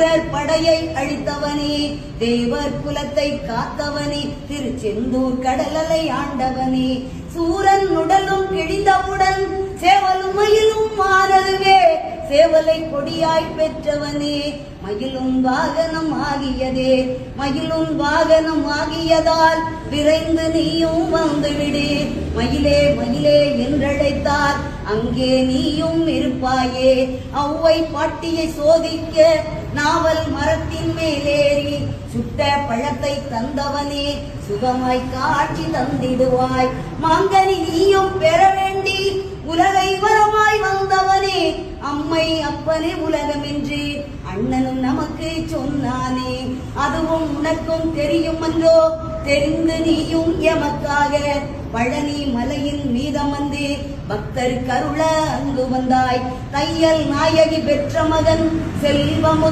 சூரர் படையை அழித்தவனே, தேவர் குலத்தை காத்தவனே, திருச்செந்தூர் கடலலை ஆண்டவனே, சூரன் உடலும் கிழிந்தவுடன் சேவலும் மயிலும் மாறதுவே, சேவலை கொடியாய் பெற்றவனே, மயிலும் வாகனம் ஆகியதே, மயிலும் வாகனம் ஆகியதால் விரைந்து நீயும் வந்துவிடு, மயிலே மயிலே என்றழைத்தார் அங்கே நீயும் இருப்பாயே, அவ்வை பாட்டியை சோதிக்க நாவல் மரத்தின் மேலேறி சுட்ட பழத்தை தந்தவனே, சுகமாய் காட்சி தந்திடுவாய், மாங்கனி நீயும் பெற வேண்டி உலகை வரமாய் வந்தவனே, அம்மை அப்பனே உலகமென்று அண்ணனும் நமக்கு சொன்னானே, அதுவும் உனக்கும் தெரியும் என்றோ, தெரிந்து நீயும் எமக்காக பழனி மலையின் மீதம் வந்து பக்தர் கருள அங்கு வந்தாய், தையல் நாயகி பெற்ற மகன் செல்வமு